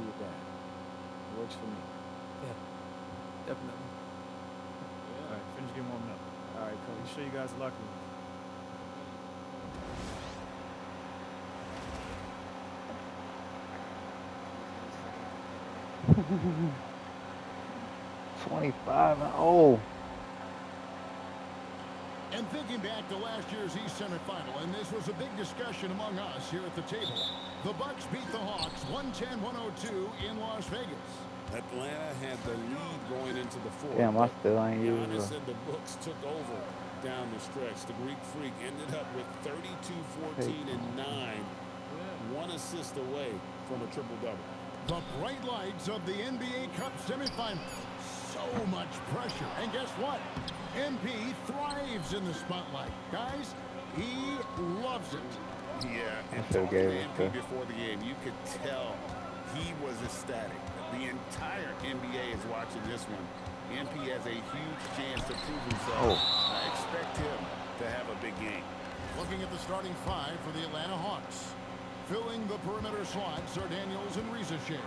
happy with that. It works for me. Yeah, definitely. Yeah. All right, finish getting warmed up. All right, Let me coach. show you guys the locker room. Mm. 25-0. And thinking back to last year's East semifinal, and this was a big discussion among us here at the table. The Bucks beat the Hawks 110-102 in Las Vegas. Atlanta had the lead going into the fourth. Damn, I still ain't Giannis used and the Bucks took over down the stretch. The Greek Freak ended up with 32, 14, and 9. 1 assist away from a triple-double. The bright lights of the NBA Cup semifinal. So much pressure. And guess what? MP thrives in the spotlight. Guys, he loves it. Yeah, and still talking to gave it MP to- before the game, you could tell he was ecstatic. The entire NBA is watching this one. MP has a huge chance to prove himself. I expect him to have a big game. Looking at the starting five for the Atlanta Hawks. Filling the perimeter slots are Daniels and Rizachet.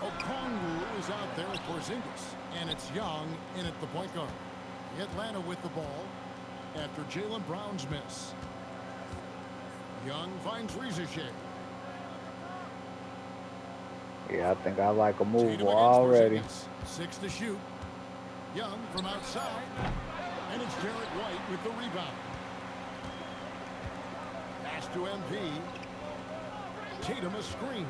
Okongwu is out there at Porzingis. And it's Young in at the point guard. Atlanta with the ball after Jaylen Brown's miss. Young finds Rizachet. Yeah, I think I like a move Tatum already. against Porzingis. 6 to shoot. Young from outside. And it's Derek White with the rebound. Pass to MP. Tatum a screen.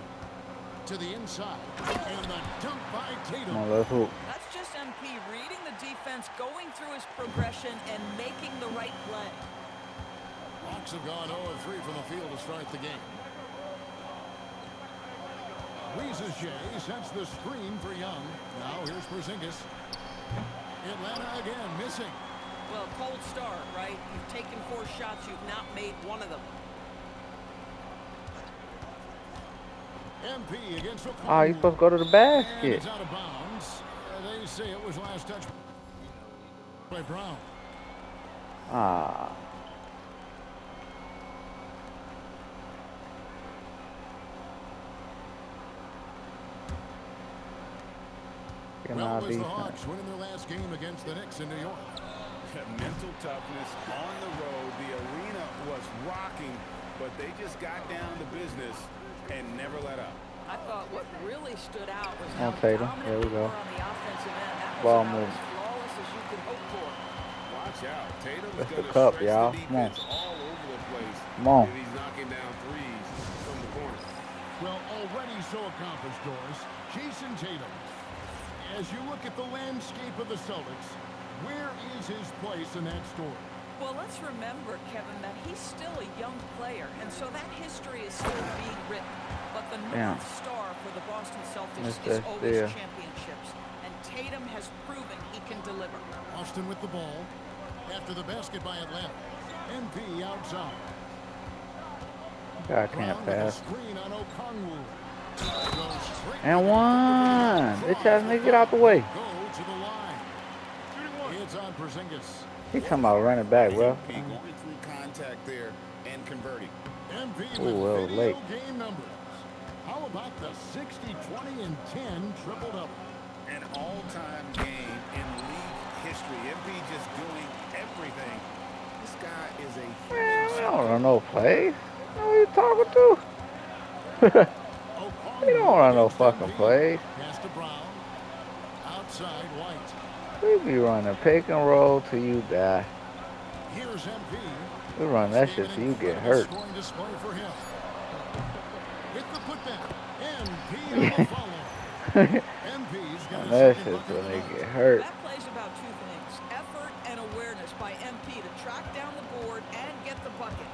To the inside. And the dunk by Tatum. Come on, let's hoop. That's just MP reading the defense, going through his progression, and making the right play. Hawks have gone 0-3 from the field to start the game. Rizachet sets the screen for Young. Now here's Porzingis. Atlanta again missing. Well, cold start, right? You've taken 4 shots, you've not made one of them. MP against Okongwu. Oh, he's supposed to go to the And basket. it's out of bounds. They say it was last touch by Brown. Ah. Well, it was the Hawks winning their last game against the Knicks in New York. Mental toughness on the road. The arena was rocking, but they just got down to business and never let up. I thought what really stood out was how Tatum. dominant There we they go. were on the offensive end. That was Ball about move. as flawless as you could hope for. Watch out. Tatum's That's the going to cup, stretch y'all. the Come on. defense all over the place. Come on. If he's knocking down threes from the corner. Well, already so accomplished, Doris. Jason Tatum. As you look at the landscape of the Celtics, where is his place in that story? Well, let's remember, Kevin, that he's still a young player, and so that history is still being written. But the North Star for the Boston Celtics is always championships, and Tatum has proven he can deliver. Austin with the ball after the basket by Atlanta. MP outside. I can't pass. Screen on Okongwu. And one. Bitch ass nigga, get out the way. Go to the line. It's on Porzingis. He talking about running back, bro. MP going through contact there and converting. MP Ooh, with well, video late. game numbers. How about the 60, 20, and 10 triple-double? An all-time game in league history. MP just doing everything. This guy is a Man, huge... I don't run no plays. Who are you talking to? You don't run no fucking plays. Pass to Brown. Outside White. We be running pick and roll till you die. Here's MP. We run that shit till you get hurt. Scoring display for him. Hit the putback. MP on the follow. MP's got a That second shit bucket till of the they night. get hurt. That plays about 2 things: effort and awareness by MP to track down the board and get the bucket.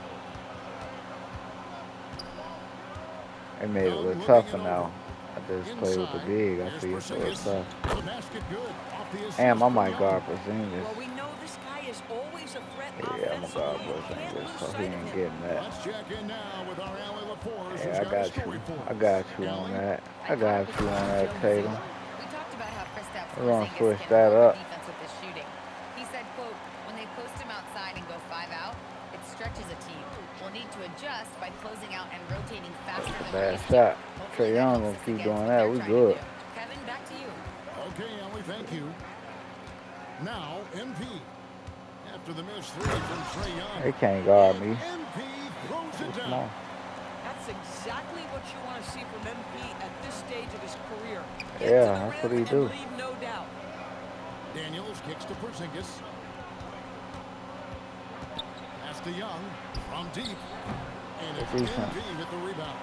They made it look tougher now. I just play with the big. I see it's a little tough. The basket good. Off the assist Damn, I from might Young. guard Porzingis. Well, we know this guy is always a threat Yeah, I'm gonna guard offensively. You can't Porzingis, lose so he sight of ain't him. getting that. Let's check in now with our Allie LaForce. Yeah, I got you. I got you on that. I got you on that, Tatum. We talked about how Kristaps We're gonna Porzingis switch can that hold up. the defense with his shooting. He said, quote, when they post him outside and go 5 out, it stretches a team. We'll need to adjust by closing out and rotating faster than Bad we used shot. to. Trae Young gonna keep doing that. We good. Kevin, back to you. Okay, Ellie, thank you. Now, MP. After the missed three from Trae Young. They can't guard me. MP throws it down. Small. That's exactly what you want to see from MP at this stage of his career. Get Yeah, to the that's what rim he do. and leave no doubt. Daniels kicks to Porzingis. Pass to Young from deep. And it's MP with the rebound.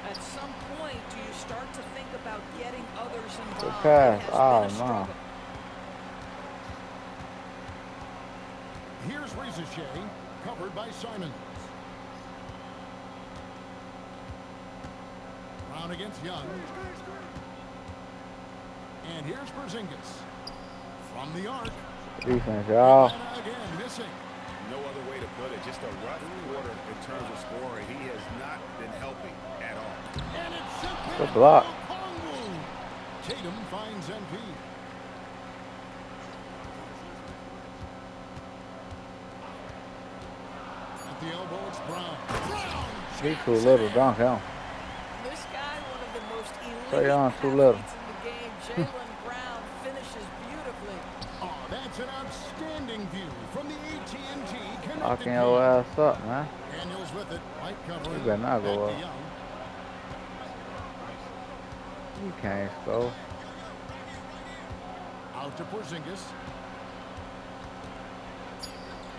At some point, do you start to think about getting others involved? Good pass. It has Oh, been a struggle. no. Here's Rizachet, covered by Simons. Brown against Young. And here's Porzingis. From the arc. Defense, y'all. Again, missing. No other way to put it. Just a rough quarter in terms of scoring. He has not been helping at all. And it's sent back Good block. to Okongwu. Tatum finds MP. At the elbow, it's Brown. He too little, dunk him. This guy, one of the most Trae elite Young too little. athletes in the game, Jaylen Brown, finishes beautifully. Oh, that's an outstanding view from the AT&T connected Locking your ass up, man. Daniels with it, light covering. You better not go Back up. to Young. You can't score. Out to Porzingis.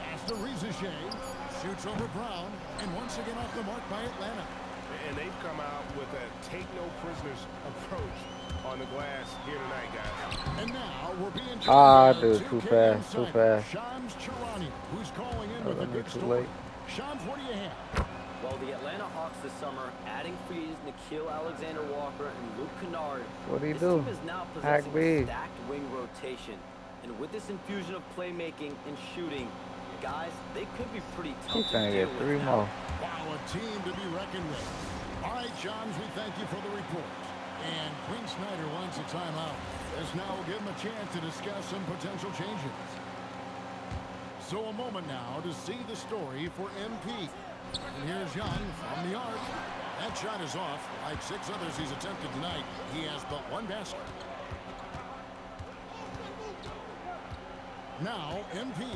Pass to Rizachet. Shoots over Brown. And once again off the mark by Atlanta. And they've come out with a take no prisoners approach on the glass here tonight, guys. And now we're being joined Ah, by dude, two too K fast, too insiders, fast. Shams Charania, who's calling in Oh, with a that good too story. late. Shams, what do you have? Well, the Atlanta Hawks this summer, adding free agents Nickeil Alexander-Walker and Luke Kennard. What'd he this do? team is now Hack possessing big. a stacked wing rotation. And with this infusion of playmaking and shooting, guys, they could be pretty He's tough gonna to deal get with 3 now. more. Wow, a team to be reckoned with. All right, Shams, we thank you for the report. And Quinn Snyder wants a timeout. This now will give him a chance to discuss some potential changes. So a moment now to see the story for MP. And here's Young from the arc. That shot is off. Like 6 others he's attempted tonight, he has but 1 basket. Now MP.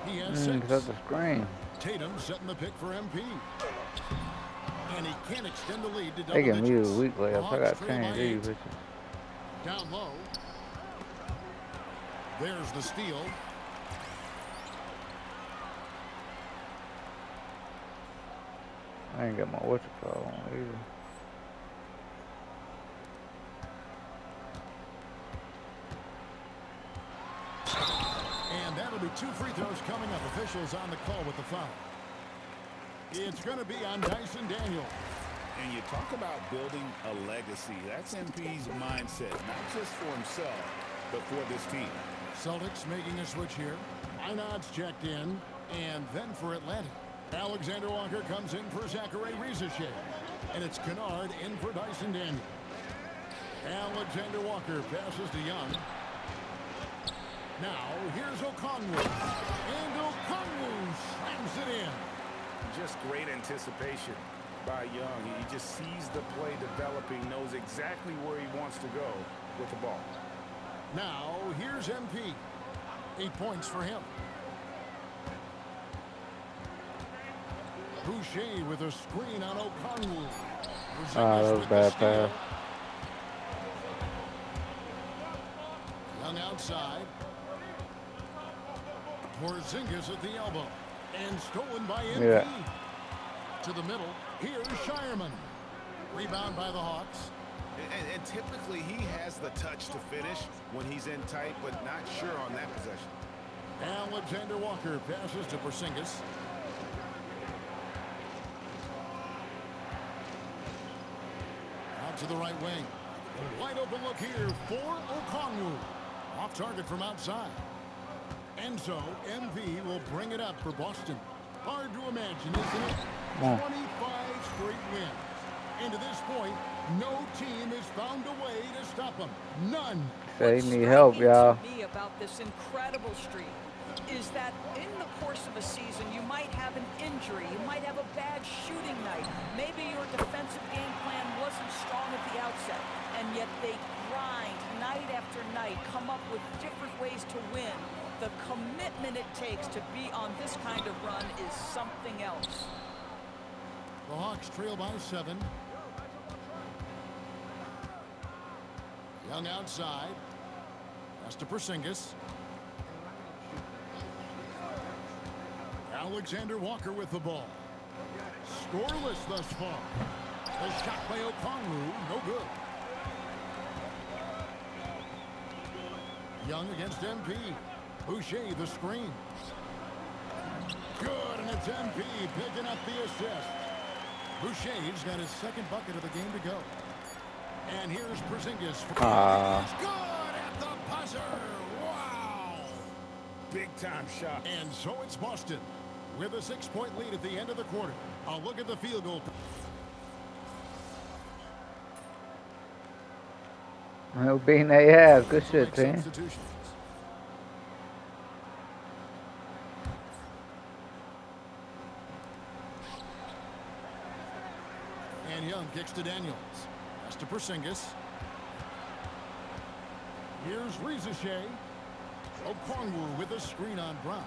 He has 6. That's the screen. Tatum setting the pick for MP. And he can't extend the lead to double They give me digits. a week later. I Hawks got trail change by these 8. bitches. Down low. There's the steal. I ain't got my whatchamacallit on either. And that'll be 2 free throws coming up. Officials on the call with the foul. It's going to be on Dyson Daniels. And you talk about building a legacy. That's MP's mindset, not just for himself, but for this team. Celtics making a switch here. Einad's checked in. And then for Atlanta, Alexander Walker comes in for Zachary Rizachet. And it's Kennard in for Dyson Daniels. Alexander Walker passes to Young. Now, here's Okongwu. And Okongwu slams it in. Just great anticipation by Young. He just sees the play developing, knows exactly where he wants to go with the ball. Now, here's MP. 8 points for him. Boucher with a screen on Okongwu. Ah, that was a bad pass. Young outside. Porzingis at the elbow. And stolen by MP. Yeah. To the middle. Here's Shireman. Rebound by the Hawks. And typically he has the touch to finish when he's in tight, but not sure on that possession. Alexander Walker passes to Porzingis. Out to the right wing. A wide open look here for Okongwu. Off target from outside. And so MV will bring it up for Boston. Hard to imagine, isn't it? 25 straight wins. And to this point, no team has found a way to stop them. None. They What's need help, striking y'all. to me about this incredible streak is that in the course of a season, you might have an injury, you might have a bad shooting night. Maybe your defensive game plan wasn't strong at the outset, and yet they grind night after night, come up with different ways to win. The commitment it takes to be on this kind of run is something else. The Hawks trail by 7. Young outside. Pass to Porzingis. Alexander Walker with the ball. Scoreless thus far. A shot by Okongwu, no good. Young against MP. Boucher the screen. Good, and it's MP picking up the assist. Boucher's got his second bucket of the game to go. And here's Porzingis. Good at the buzzer. Wow. Big time shot. And so it's Boston with a 6-point lead at the end of the quarter. A look at the field goal. Well, beating they have. Good shit, team. And Young kicks to Daniels. Pass to Porzingis. Here's Rizachet. Okongwu with a screen on Brown.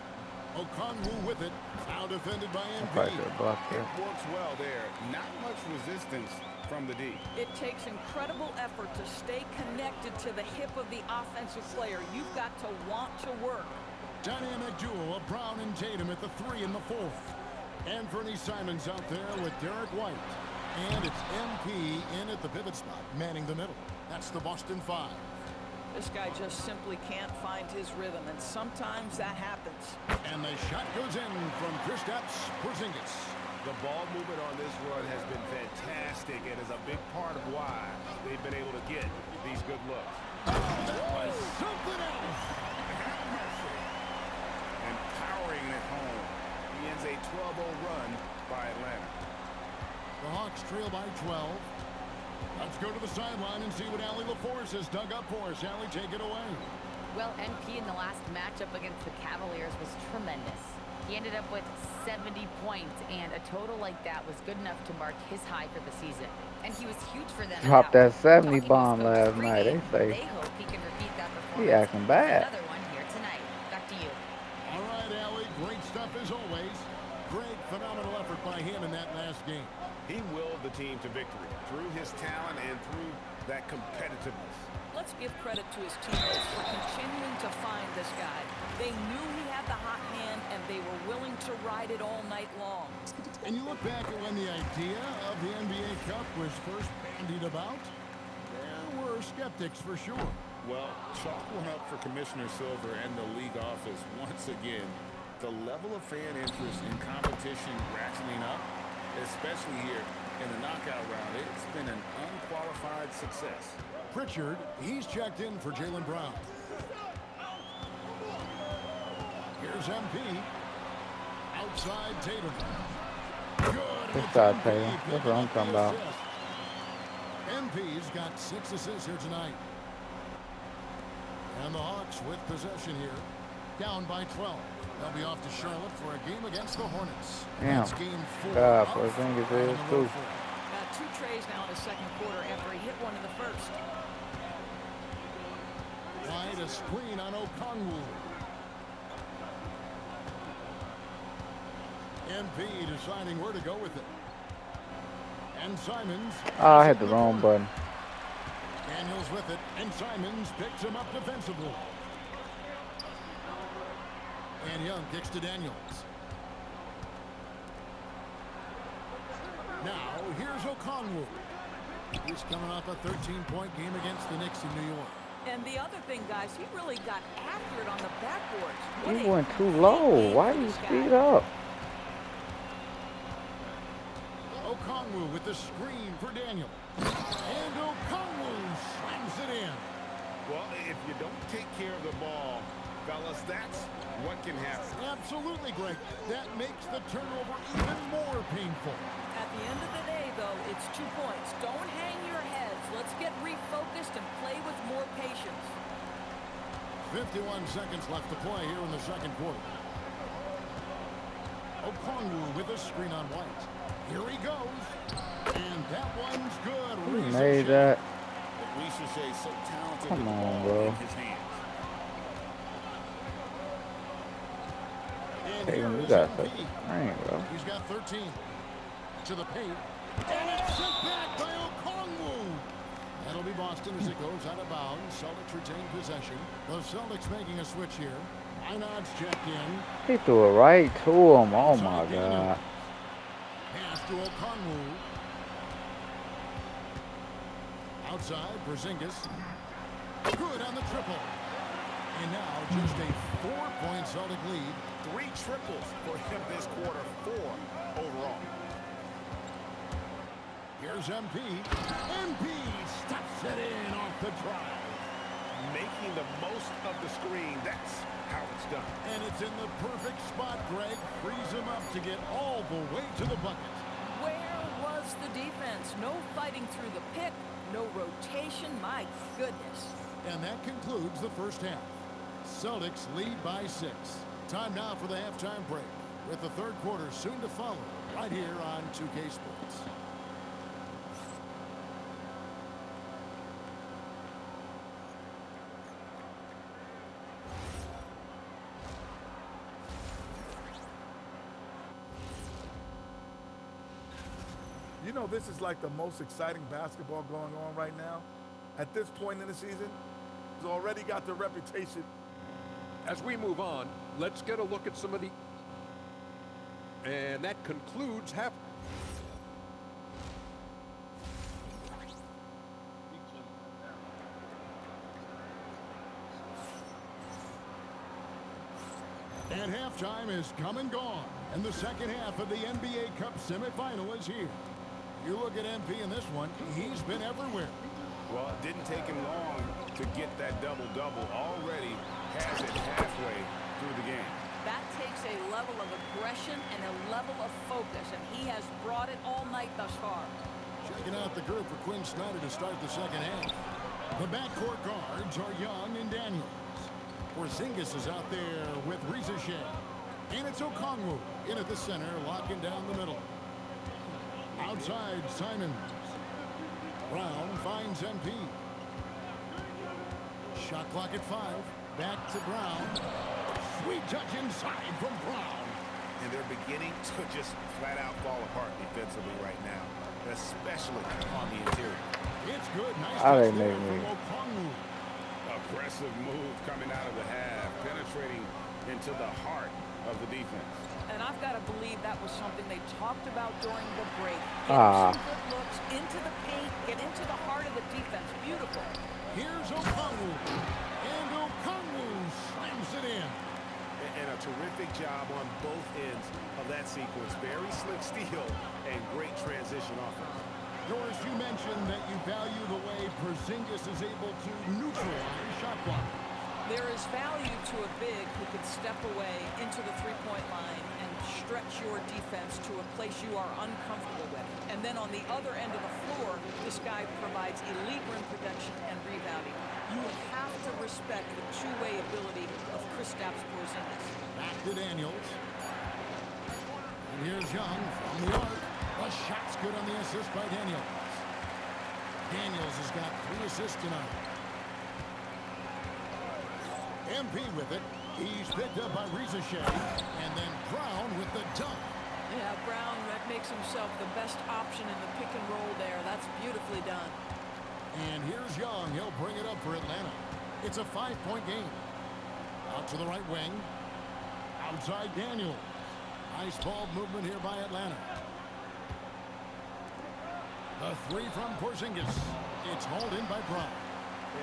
Okongwu with it. Now defended by MP. It works well there. Not much resistance from the D. It takes incredible effort to stay connected to the hip of the offensive player. You've got to want to work. Dynamic duo of Brown and Tatum at the 3 and the 4. Anthony Simons out there with Derek White. And it's MP in at the pivot spot, manning the middle. That's the Boston 5. This guy just simply can't find his rhythm, and sometimes that happens. And the shot goes in from Kristaps Porzingis. The ball movement on this run has been fantastic and is a big part of why they've been able to get these good looks. Oh, that was something else. And powering it home. He ends a 12-0 run by Atlanta. The Hawks trail by 12. Let's go to the sideline and see what Allie LaForce has dug up for us. Allie, take it away. Well, NP in the last matchup against the Cavaliers was tremendous. He ended up with 70 points, and a total like that was good enough to mark his high for the season. And he was huge for them. Dropped that 70 bomb last night. They say they hope he can repeat that performance. He acting bad. Another one here tonight. Back to you. All right, Allie. Great stuff as always. Great, phenomenal effort by him in that last game. He willed the team to victory through his talent and through that competitiveness. Let's give credit to his teammates for continuing to find this guy. They knew he had the hot hand, and they were willing to ride it all night long. And you look back at when the idea of the NBA Cup was first bandied about, there were skeptics for sure. Well, chalk one up for Commissioner Silver and the league office once again. The level of fan interest in competition ratcheting up, especially here in the knockout round. It's been an unqualified success. Pritchard, he's checked in for Jaylen Brown. Here's MP. Outside Tatum. Good. Good shot, Tatum. That's what I'm talking about. MP's got 6 assists here tonight. And the Hawks with possession here. Down by 12. They'll be off to Charlotte for a game against the Hornets. Damn. That's game 4. God, Porzingis is too. Got 2 trays now in the second quarter after he hit one in the first. Wide a screen on Okongwu. MP deciding where to go with it. And Simons. Oh, I hit the wrong button. Daniels with it, and Simons picks him up defensively. And Young kicks to Daniels. Now, here's Okongwu. He's coming off a 13-point game against the Knicks in New York. And the other thing, guys, he really got after it on the backboards. He went too low. Why do you speed up? Okongwu with the screen for Daniel. And Okongwu slams it in. Well, if you don't take care of the ball, fellas, that's what can happen. Absolutely, Greg. That makes the turnover even more painful. At the end of the day, though, it's 2 points. Don't hang your heads. Let's get refocused and play with more patience. 51 seconds left to play here in the second quarter. Okongwu with a screen on White. Here he goes. And that one's good. Who made that? Ricochet so talented. Come with the on, ball bro. in his hands. And Hey, here you is got MP. such a screen, bro. He's got 13. To the paint. And it's sent back by Okongwu. That'll be Boston as it goes out of bounds. Celtics retain possession. The Celtics making a switch here. Einad's checked in. He threw it right to him. Oh my God. Pass to Okongwu. Outside, Porzingis. Good on the triple. And now just a 4-point Celtic lead. 3 triples for him this quarter, 4 overall. Here's MP. MP stuffs it in off the drive. Making the most of the screen, that's how it's done. And it's in the perfect spot, Greg. Frees him up to get all the way to the bucket. Where was the defense? No fighting through the pick, no rotation. My goodness. And that concludes the first half. Celtics lead by 6. Time now for the halftime break, with the third quarter soon to follow, right here on 2K Sports. You know, this is like the most exciting basketball going on right now. At this point in the season, it's already got the reputation. As we move on, let's get a look at some of the... And that concludes half... And halftime is come and gone, and the second half of the NBA Cup semifinal is here. You look at MP in this one, he's been everywhere. Well, it didn't take him long to get that double-double. Already has it halfway through the game. That takes a level of aggression and a level of focus, and he has brought it all night thus far. Checking out the group for Quinn Snyder to start the second half. The backcourt guards are Young and Daniels. Porzingis is out there with Ricochet. And it's Okongwu in at the center, locking down the middle. Outside, Simons. Brown finds MP. Shot clock at 5. Back to Brown. Sweet touch inside from Brown. And they're beginning to just flat out fall apart defensively right now, especially on the interior. It's good. Nice I touch didn't there make from Okongwu. Aggressive move coming out of the half, penetrating into the heart of the defense. And I've got to believe that was something they talked about during the break. Get some good looks into the paint, get into the heart of the defense. Beautiful. Here's Okongwu. And Okongwu slams it in. And a terrific job on both ends of that sequence. Very slick steal and great transition offense. Doris, you mentioned that you value the way Porzingis is able to neutralize shot block. There is value to a big who can step away into the three-point line and stretch your defense to a place you are uncomfortable with. And then on the other end of the floor, this guy provides elite rim protection and rebounding. You have to respect the two-way ability of Kristaps Porzingis. Back to Daniels. And here's Young from the arc. The shot's good on the assist by Daniels. Daniels has got 3 assists tonight. MP with it. He's picked up by Ricochet. And then Brown with the dunk. Yeah, Brown makes himself the best option in the pick and roll there. That's beautifully done. And here's Young. He'll bring it up for Atlanta. It's a 5-point game. Out to the right wing. Outside Daniels. Nice ball movement here by Atlanta. The 3 from Porzingis. It's hauled in by Brown.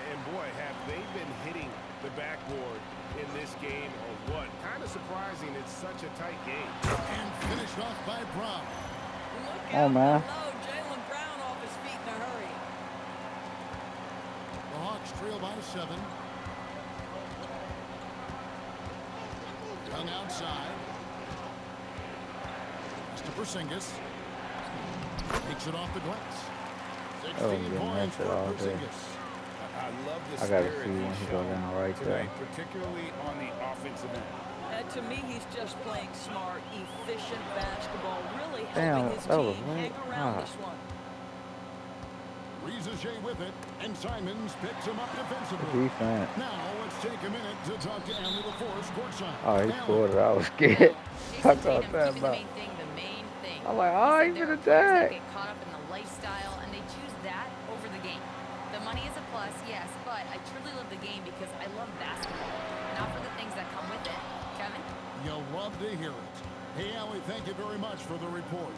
And boy, have they been hitting the backboard in this game or what? Kind of surprising it's such a tight game. And finished off by Brown. Look out below. Jaylen Brown off his feet in a hurry. The Hawks trail by 7. Young outside. Mr. Porzingis. Takes it off the glass. 16 points for Porzingis. I'll love the I gotta spirit see when he's he go shown down right there. tonight, particularly on the offensive end. And to me, he's just playing smart, efficient basketball, really Damn, helping his that was team late. hang around Ah. this one. Rizachet with it, and Simons picks him up defensively. Defense. Now let's take a minute to talk to Allie LaForce courtside. Oh, he Allie. scored it. I was scared. I Jason thought Tatum that keeping the about. main thing the main thing. I'm like, He oh, said he's there gonna are players that die. get caught up in the lifestyle, and they choose that over the game. The money is a plus, yes, but I truly love the game because I love basketball, not for the things that come with it. Kevin? You'll love to hear it. Hey, Allie, thank you very much for the report.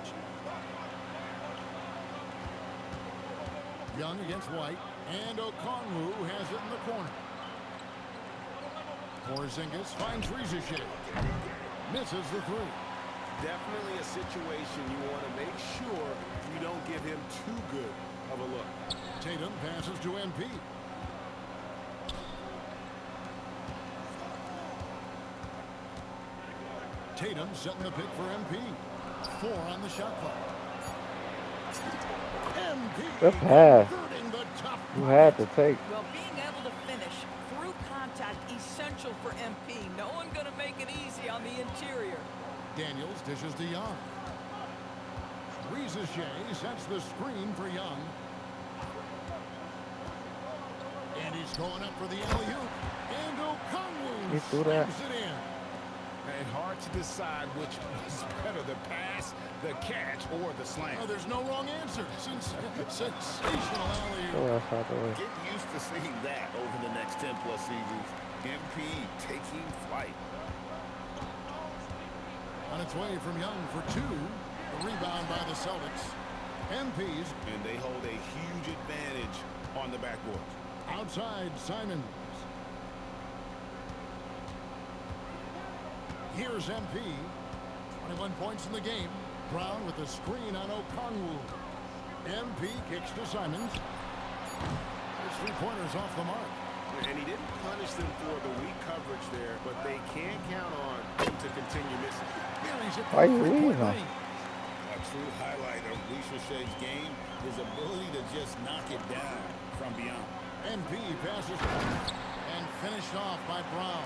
Young against White, and Okongwu has it in the corner. Porzingis finds Rizachet. Misses the three. Definitely a situation you want to make sure you don't give him too good of a look. Tatum passes to MP. Tatum setting the pick for MP. 4 on the shot clock. MP. Good pass. converting the tough You had to take. Well, being able to finish through contact, essential for MP. No one going to make it easy on the interior. Daniels dishes to Young. Rizachet sets the screen for Young. And he's going up for the alley-oop. And Okongwu He threw that. slams it in. And hard to decide which was better, the pass, the catch, or the slam. Oh, there's no wrong answer. Sensational alley-oop. Throw that out the way. Get used to seeing that over the next 10+ seasons. MP taking flight. On its way from Young for 2. The rebound by the Celtics. MPs. And they hold a huge advantage on the backboard. Outside, Simons. Here's MP. 21 points in the game. Brown with the screen on Okongwu. MP kicks to Simons. His three-pointers off the mark. And he didn't punish them for the weak coverage there, but they can count on him to continue missing. Here he's at Why the you three-point leaving? line. A true highlight of Richard's game, his ability to just knock it down from beyond. MP passes and finished off by Brown.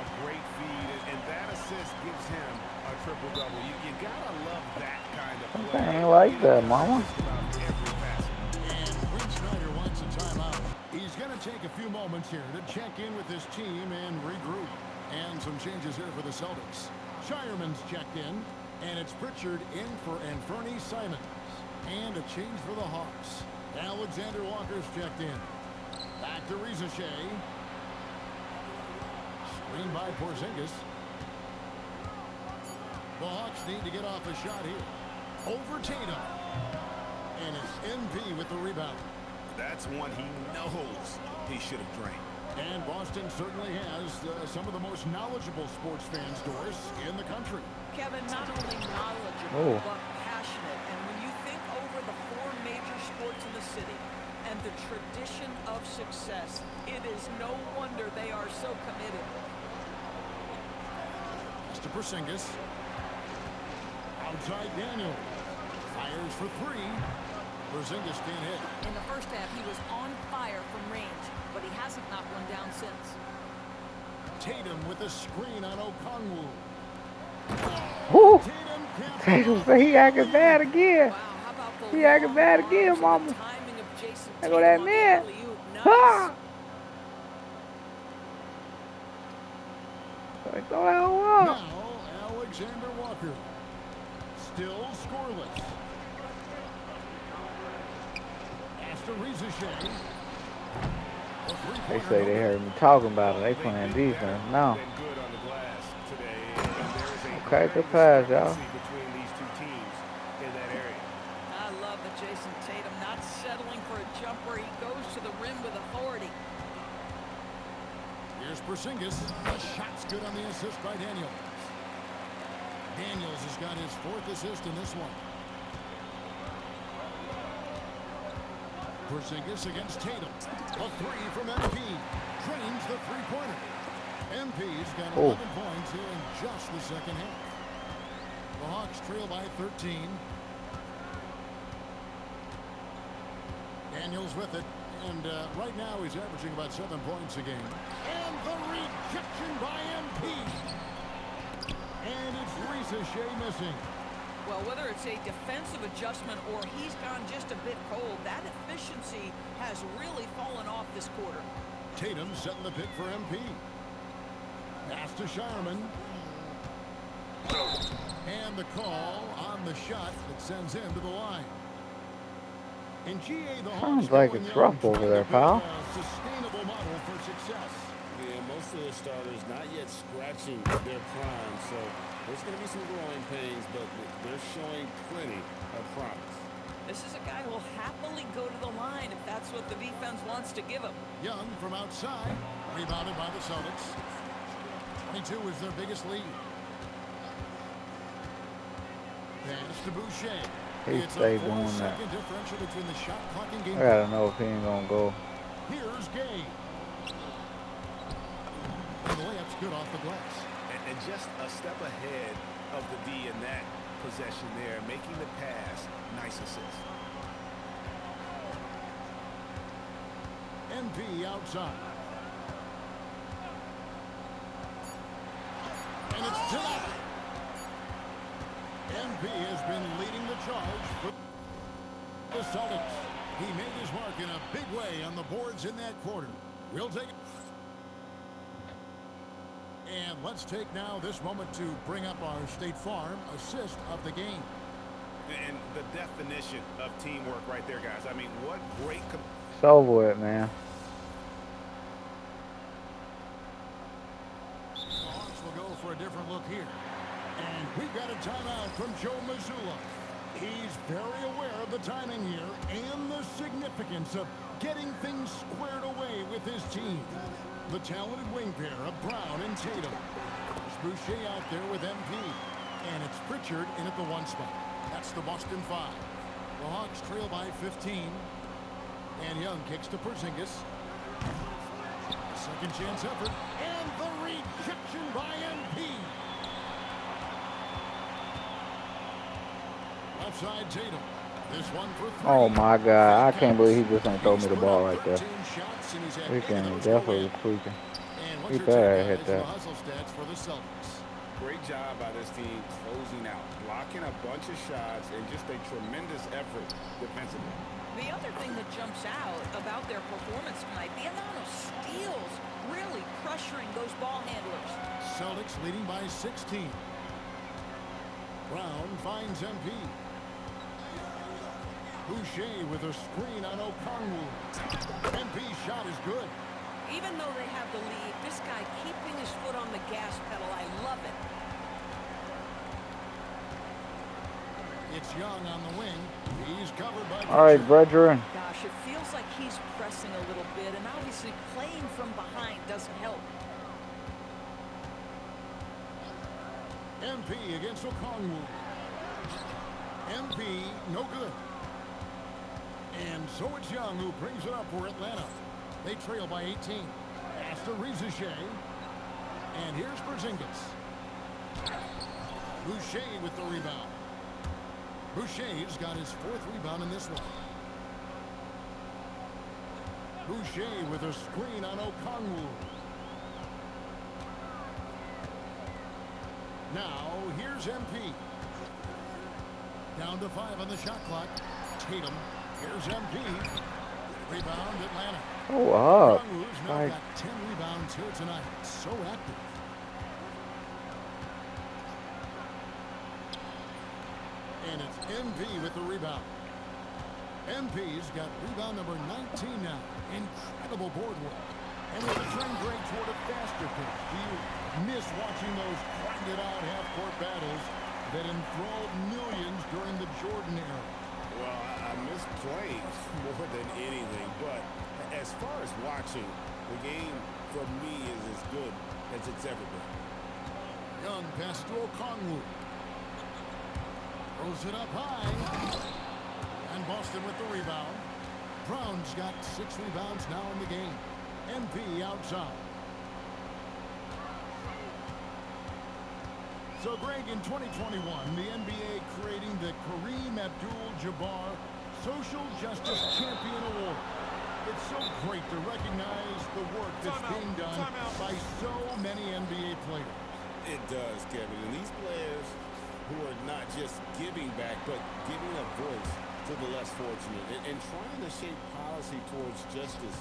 A great feed, and that assist gives him a triple-double. You gotta love that kind of play. I ain't like that, mama. Just about every facet. And Quinn Snyder wants a timeout. He's going to take a few moments here to check in with his team and regroup. And some changes here for the Celtics. Shireman's checked in, and it's Pritchard in for Anthony Simons. And a change for the Hawks. Alexander Walker's checked in. Back to Rizachet. Screen by Porzingis. The Hawks need to get off a shot here. Over Tatum. And it's MP with the rebound. That's one he knows he should have drained. And Boston certainly has some of the most knowledgeable sports fans, Doris, in the country. Kevin, not only knowledgeable, Oh. but passionate. And when you think over the 4 major sports in the city and the tradition of success, it is no wonder they are so committed. Mr. Porzingis. Outside Daniel. Fires for 3. Porzingis can't hit. In the first half, he was on fire from range, but he hasn't knocked one down since. Tatum with a screen on Okongwu. Woo! Tatum can't Tatum say he acting bad again. Wow, how about the He acting bad long again, arms and mama. the timing of Jason There go Tatum that on the man. alley-oop. Nice. Ha! Throw that one up. Now, Alexander Walker. Still scoreless. After Rizachet. They say they heard me talking about it. They playing defense now. Been good on the glass today, and there is a Okay, good great pass, y'all. discrepancy between these two teams in that area. I love that Jason Tatum not settling for a jumper. He goes to the rim with authority. Here's Porzingis. The shot's good on the assist by Daniels. Daniels has got his 4th assist in this one. Porzingis against Tatum. A 3 from MP. Drains the three-pointer. MP's got 11 points here in just the second half. The Hawks trail by 13. Daniels with it. And right now he's averaging about 7 points a game. And the rejection by MP. And it's Shea missing. Well, whether it's a defensive adjustment or he's gone just a bit cold, that efficiency has really fallen off this quarter. Tatum setting the pick for MP. Pass to Shireman. And the call on the shot that sends him to the line. In GA, the sounds like it's rough over there, pal. Sustainable model for success. Yeah, most of the starters not yet scratching their prime, so there's going to be some growing pains, but they're showing plenty of promise. This is a guy who will happily go to the line if that's what the defense wants to give him. Young from outside, rebounded by the Celtics. 22 is their biggest lead. Pass to Boucher. He stayed doing that. Differential between the shot clock and game. I gotta know if he ain't gonna go. Here's Gay. And the layup's good off the glass. And just a step ahead of the D in that possession there, making the pass. Nice assist. MP outside. And it's denied. MP has been leading the charge for the Celtics. He made his mark in a big way on the boards in that quarter. We'll take it. And let's take now this moment to bring up our State Farm assist of the game. And the definition of teamwork right there, guys. I mean, what great... It's over with, man. The Hawks will go for a different look here. And we've got a timeout from Joe Mazzulla. He's very aware of the timing here and the significance of getting things squared away with his team. The talented wing pair of Brown and Tatum. There's Boucher out there with MP. And it's Pritchard in at the 1 spot. That's the Boston 5. The Hawks trail by 15. And Young kicks to Porzingis. Second chance effort. And the rejection by MP. Outside Tatum. This one for 3. Oh my God, I can't believe he just ain't throw me the ball right there. He can definitely tweaking. He better hit that. Great job by this team closing out, blocking a bunch of shots, and just a tremendous effort defensively. The other thing that jumps out about their performance tonight, the amount of steals really pressuring those ball handlers. Celtics leading by 16. Brown finds MP. Boucher with a screen on Okongwu. MP's shot is good. Even though they have the lead, this guy keeping his foot on the gas pedal, I love it. It's Young on the wing. He's covered by... All right, brethren. Gosh, it feels like he's pressing a little bit, and obviously playing from behind doesn't help. MP against Okongwu. MP, no good. And so it's Young who brings it up for Atlanta. They trail by 18. Pass to Shea. And here's Porzingis. Boucher with the rebound. Boucher's got his 4th rebound in this one. Boucher with a screen on Okongwu. Now, here's MP. Down to 5 on the shot clock. Tatum. Here's MP. Rebound, Atlanta. Oh, up. Now got 10 rebounds here tonight. So active. And it's MP with the rebound. MP's got rebound number 19 now. Incredible board work. And with a trend break toward a faster pace. Do you miss watching those grinded-out half-court battles that enthralled millions during the Jordan era? Well, I miss plays more than anything, but as far as watching, the game for me is as good as it's ever been. Young pass to Okongwu. Throws it up high. And Boston with the rebound. Brown's got 6 rebounds now in the game. MP outside. So, Greg, in 2021, the NBA creating the Kareem Abdul-Jabbar Social Justice Champion Award. It's so great to recognize the work that's being done by so many NBA players. It does, Kevin. And these players who are not just giving back, but giving a voice to the less fortunate and trying to shape policy towards justice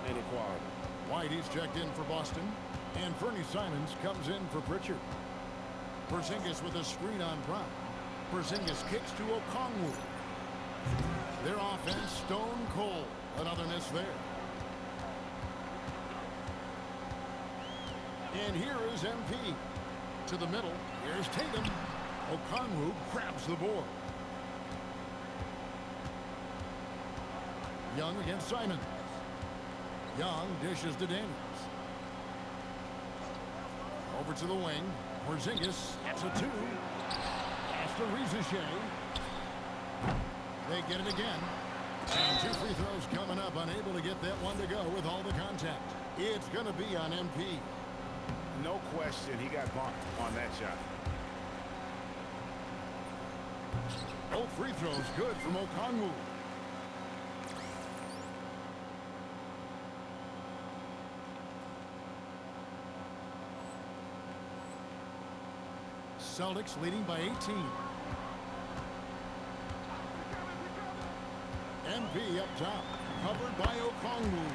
and equality. White is checked in for Boston, and Fernie Simons comes in for Pritchard. Porzingis with a screen on Brown. Porzingis kicks to Okongwu. Their offense stone cold. Another miss there. And here is MP. To the middle. Here's Tatum. Okongwu grabs the board. Young against Simons. Young dishes to Daniels. Over to the wing. Porzingis gets a 2. Pass to Rizachet. They get it again. And 2 free throws coming up. Unable to get that one to go with all the contact. It's going to be on MP. No question, he got bumped on that shot. Both free throws good from Okongwu. Celtics leading by 18. MP up top, covered by Okongwu.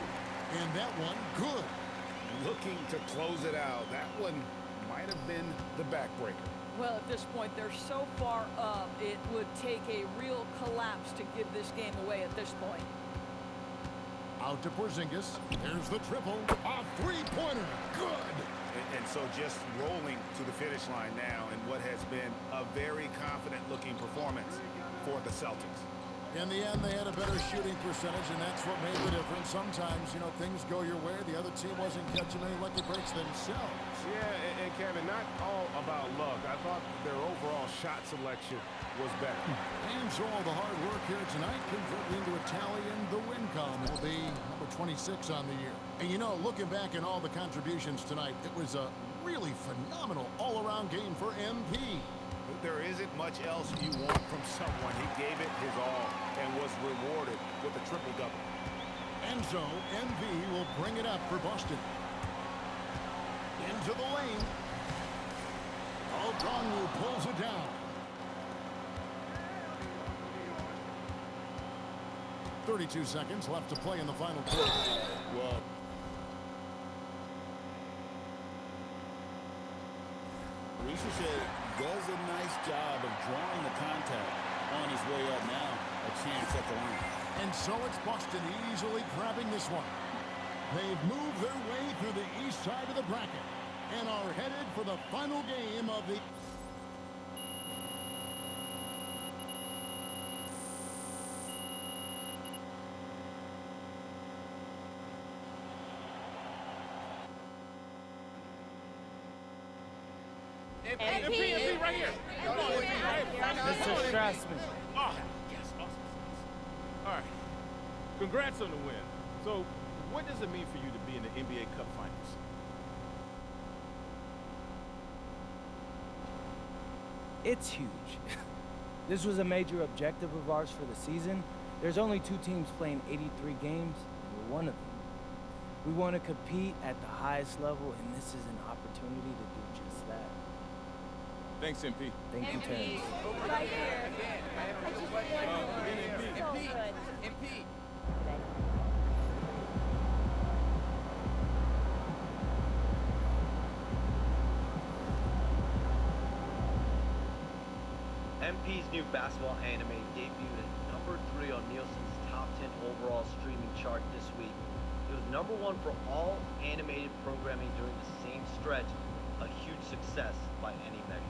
And that one, good. Looking to close it out. That one might have been the backbreaker. Well, at this point, they're so far up, it would take a real collapse to give this game away at this point. Out to Porzingis. There's the triple. A three-pointer. Good. And so just rolling to the finish line now in what has been a very confident-looking performance for the Celtics. In the end, they had a better shooting percentage, and that's what made the difference. Sometimes, you know, things go your way. The other team wasn't catching any lucky breaks themselves. Yeah, and Kevin, not all about luck. I thought their overall shot selection was better. And so all the hard work here tonight converting into a tally in the win column. It will be number 26 on the year. And, you know, looking back at all the contributions tonight, it was a really phenomenal all-around game for MP. There isn't much else you want from someone. He gave it his all and was rewarded with a triple-double. And so MP will bring it up for Boston. Into the lane. Okongwu pulls it down. 32 seconds left to play in the final quarter. Well, Rizachet does a nice job of drawing the contact on his way up now. A chance at the line. And so it's Boston easily grabbing this one. They've moved their way through the east side of the bracket and are headed for the final game of the... MP right here. Mr. Strassman. Oh, yes, awesome. All right. Congrats on the win. So, what does it mean for you to be in the NBA Cup Finals? It's huge. This was a major objective of ours for the season. There's only 2 teams playing 83 games, and we're one of them. We want to compete at the highest level, and this is an opportunity to do just that. Thanks, MP. Thank you, Terrence. Right here. MP. MP's new basketball anime debuted at number 3 on Nielsen's top 10 overall streaming chart this week. It was number 1 for all animated programming during the same stretch, a huge success by any measure.